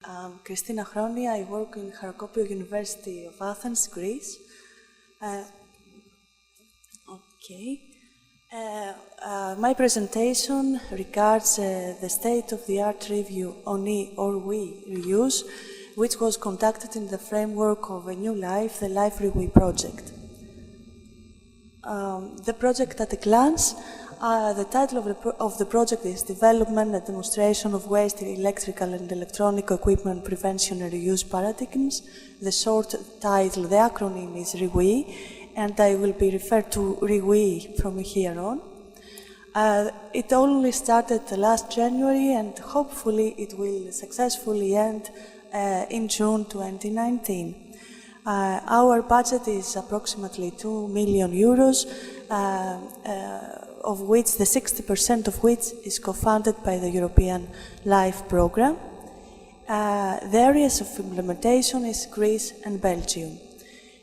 I'm Christina Chroni. I work in Europeo University of Athens, Greece. My presentation regards the state-of-the-art review on WEEE reuse, which was conducted in the framework of a new life, the Life REWEEE project. The project at a glance. The title of the project is Development and Demonstration of Waste, Electrical and Electronic Equipment Prevention and Reuse Paradigms. The short title, the acronym is REWEEE, and I will be referred to REWEEE from here on. It only started last January, and hopefully it will successfully end in June 2019. Our budget is approximately 2 million euros, of which the 60% of which is co-funded by the European LIFE program. The areas of implementation is Greece and Belgium.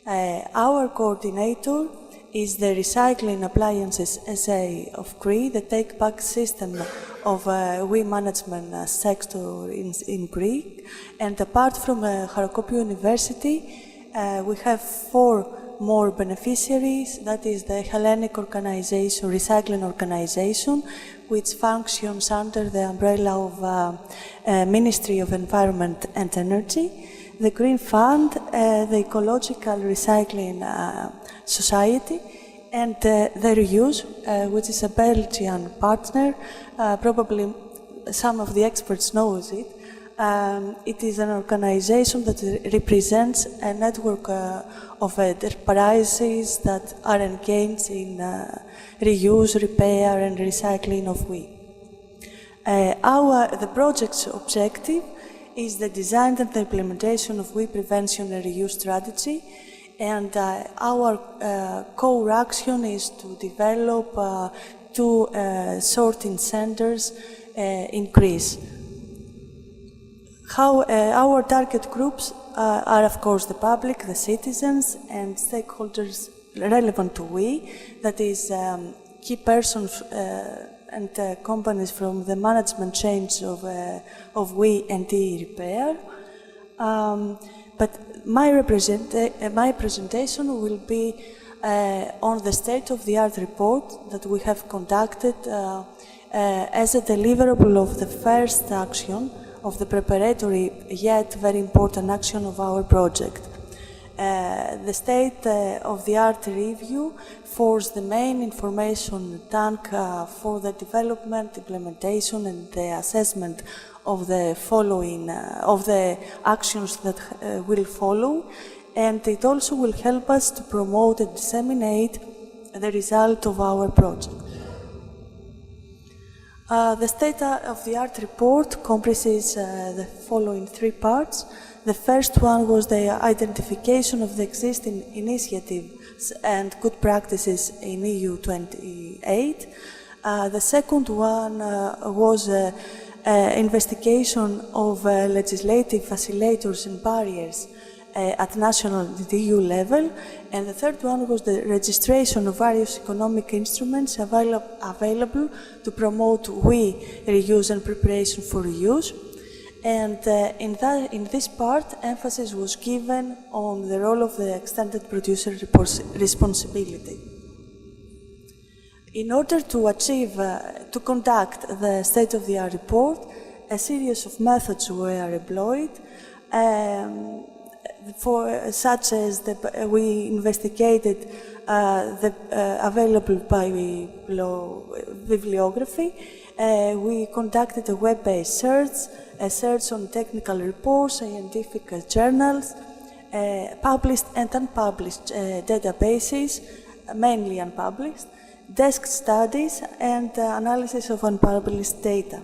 Our coordinator is the Recycling Appliances SA of Greece, the take-back system of WEEE management sector in Greece. And apart from Europeo University, we have 4 more beneficiaries, that is the Hellenic Organization, Recycling Organization, which functions under the umbrella of Ministry of Environment and Energy, the Green Fund, the Ecological Recycling Society, and the REUSE, which is a Belgian partner. Probably some of the experts know it. It is an organization that represents a network of enterprises that are engaged in reuse, repair, and recycling of WEEE. The project's objective is the design and the implementation of WEEE prevention and reuse strategy, and our core action is to develop 2 sorting centers in Greece. Our target groups are, of course, the public, the citizens, and stakeholders relevant to WEEE, that is, key persons and companies from the management chains of WEEE and e-repair. But my presentation will be on the state-of-the-art report that we have conducted as a deliverable of the first action of the preparatory yet very important action of our project. The state-of-the-art review forms the main information tank for the development, implementation, and the assessment of the following of the actions that will follow, and it also will help us to promote and disseminate the result of our project. The state-of-the-art report comprises the following 3 parts. The first one was the identification of the existing initiatives and good practices in EU 28. The second one was investigation of legislative facilitators and barriers at national and EU level, and the third one was the registration of various economic instruments available to promote WEEE reuse and preparation for reuse. And in this part, emphasis was given on the role of the extended producer responsibility. In order to conduct the state-of-the-art report, a series of methods were employed, such as we investigated the available bibliography. We conducted a web-based search, a search on technical reports, scientific journals, published and unpublished databases, mainly unpublished, desk studies, and analysis of unpublished data.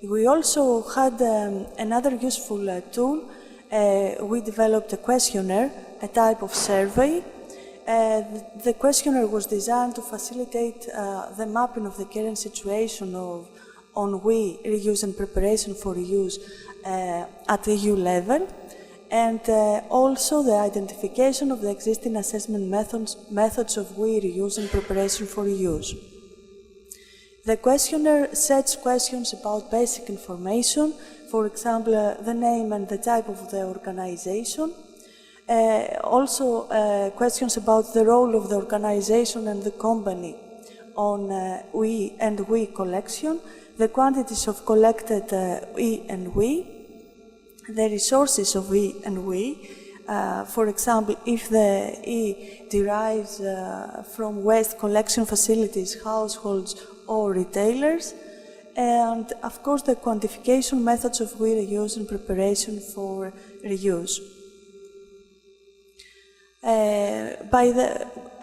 We also had another useful tool. We developed a questionnaire, a type of survey. The questionnaire was designed to facilitate the mapping of the current situation on WEEE reuse and preparation for reuse at the EU level, and also the identification of the existing assessment methods of WEEE reuse and preparation for reuse. The questionnaire sets questions about basic information, for example, the name and the type of the organization. Also, questions about the role of the organization and the company on WEEE and WEEE collection, the quantities of collected WEEE and WEEE, the resources of WEEE and WEEE. For example, if the E derives from waste collection facilities, households, or retailers, and of course the quantification methods of WEEE reuse and preparation for reuse. By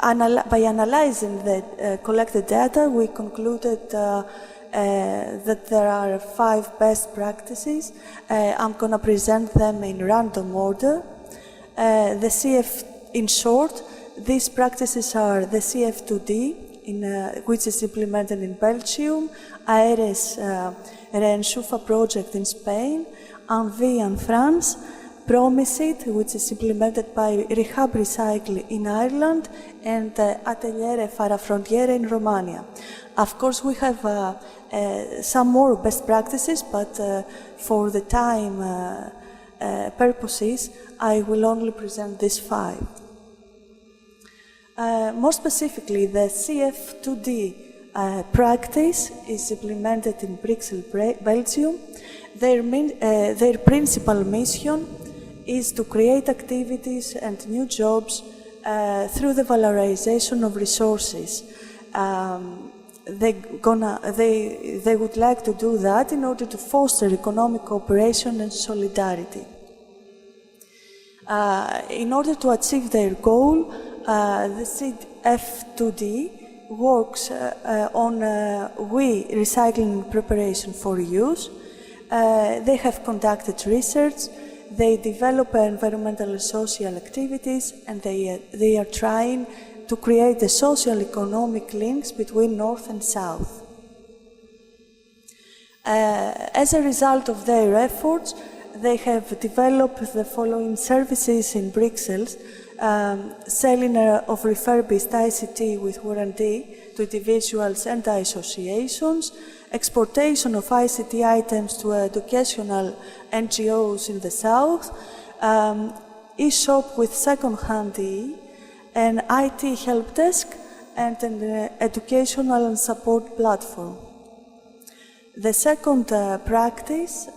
analyzing the collected data, we concluded that there are 5 best practices. I'm going to present them in random order. The CF, in short, these practices are the CF2D, which is implemented in Belgium, AERES REWEEE project in Spain, Amiu in France, Promicit, which is implemented by Rehab Recycle in Ireland, and Ateliere Farafrontiere in Romania. Of course, we have some more best practices, but for the time purposes, I will only present these 5. More specifically, the CF2D practice is implemented in Brussels, Belgium. Their principal mission is to create activities and new jobs through the valorization of resources. They would like to do that in order to foster economic cooperation and solidarity. In order to achieve their goal, the CF2D works on WEEE recycling and preparation for use. They have conducted research, they develop environmental and social activities, and they are trying to create the social economic links between North and South. As a result of their efforts, they have developed the following services in Brussels: selling of refurbished ICT with warranty to individuals and associations, exportation of ICT items to educational NGOs in the South, e-shop with second-hand an IT help desk, and an educational and support platform. The second practice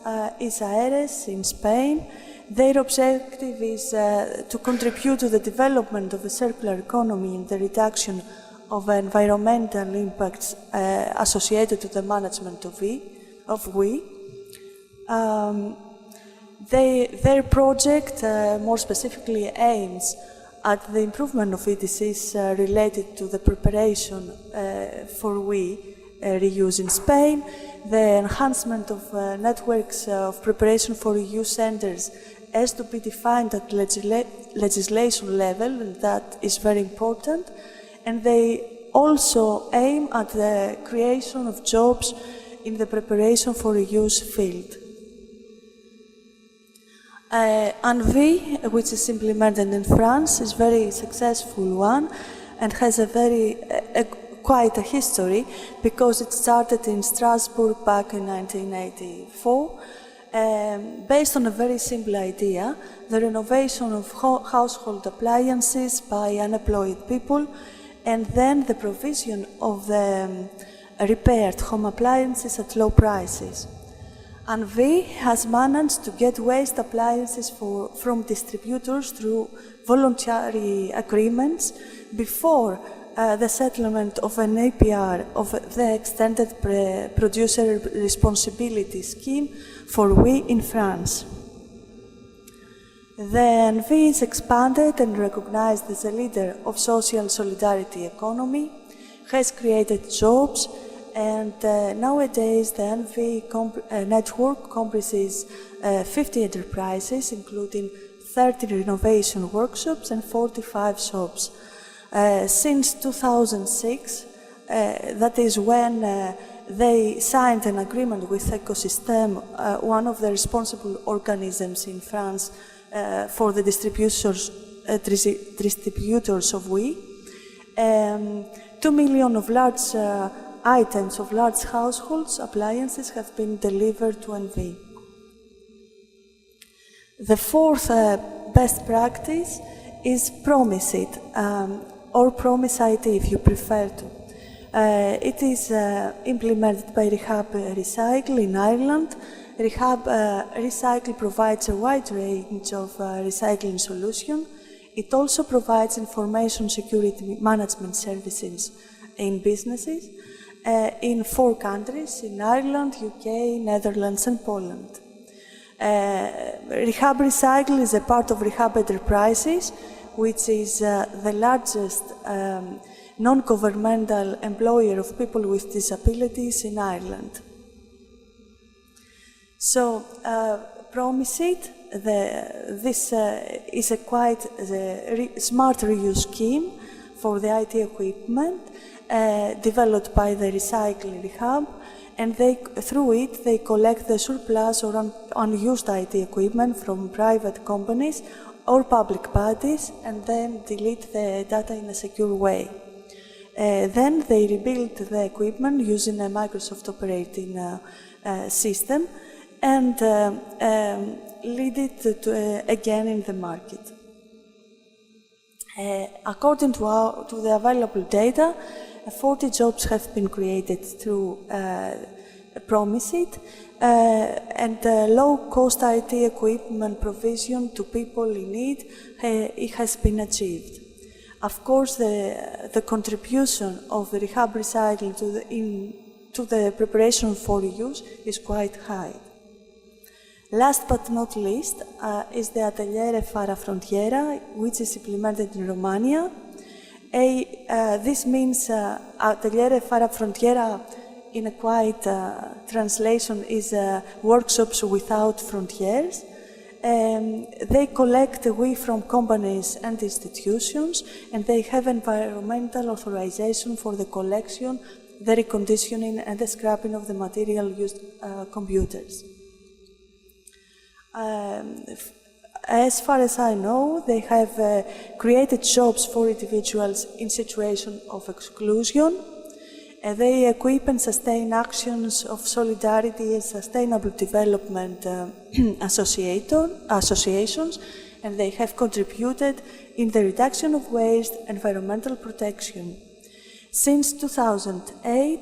is AERES in Spain. Their objective is to contribute to the development of a circular economy and the reduction of environmental impacts associated to the management of WEEE. Their project more specifically aims at the improvement of EDCs related to the preparation for WEEE reuse in Spain, the enhancement of networks of preparation for reuse centers as to be defined at legislation level, and that is very important. And they also aim at the creation of jobs in the preparation for reuse field. Amiu, which is implemented in France, is a very successful one and has quite a history, because it started in Strasbourg back in 1984, based on a very simple idea: the renovation of household appliances by unemployed people, and then the provision of the repaired home appliances at low prices. Amiu has managed to get waste appliances from distributors through voluntary agreements before the settlement of an APR of the Extended Producer Responsibility Scheme for WEEE in France. The Amiu is expanded and recognized as a leader of social solidarity economy, has created jobs, and nowadays the Amiu network comprises 50 enterprises, including 30 renovation workshops and 45 shops. Since 2006, that is when they signed an agreement with Ecosystem, one of the responsible organisms in France for the distributors of WEEE. 2 million of large items of large households appliances have been delivered to Amiu. The fourth best practice is Promise It, or Promise IT if you prefer to. It is implemented by Rehab Recycle in Ireland. Rehab Recycle provides a wide range of recycling solutions. It also provides information security management services in businesses in 4 countries, in Ireland, UK, Netherlands and Poland. Rehab Recycle is a part of Rehab Enterprises, which is the largest non-governmental employer of people with disabilities in Ireland. So, Promise It, this is a quite smart reuse scheme for the IT equipment developed by the Recycle Rehab, and through it they collect the surplus or unused IT equipment from private companies or public bodies and then delete the data in a secure way. Then they rebuild the equipment using a Microsoft operating system and lead it again in the market. According to the available data, 40 jobs have been created through Promise It, and low-cost IT equipment provision to people in need it has been achieved. Of course, the contribution of the Rehab Recycle to the preparation for use is quite high. Last but not least is the Ateliere Fara Frontiera, which is implemented in Romania. This means Ateliere Fara Frontiera, in a quiet translation, is workshops without frontiers. They collect WEEE from companies and institutions, and they have environmental authorization for the collection, the reconditioning, and the scrapping of the material used computers. As far as I know, they have created jobs for individuals in situation of exclusion. They equip and sustain actions of solidarity and sustainable development associations, and they have contributed in the reduction of waste, environmental protection. Since 2008,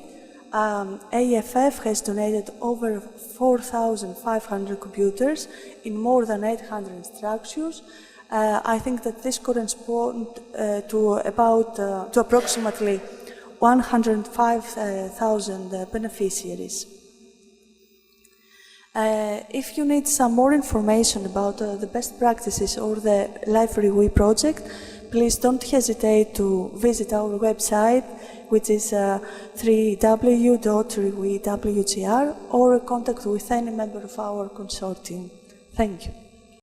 AFF has donated over 4,500 computers in more than 800 structures. I think that this corresponds to approximately 105,000 beneficiaries. If you need some more information about the best practices or the Life REWEEE project, please don't hesitate to visit our website, which is www.reweewgr, or contact with any member of our consortium. Thank you.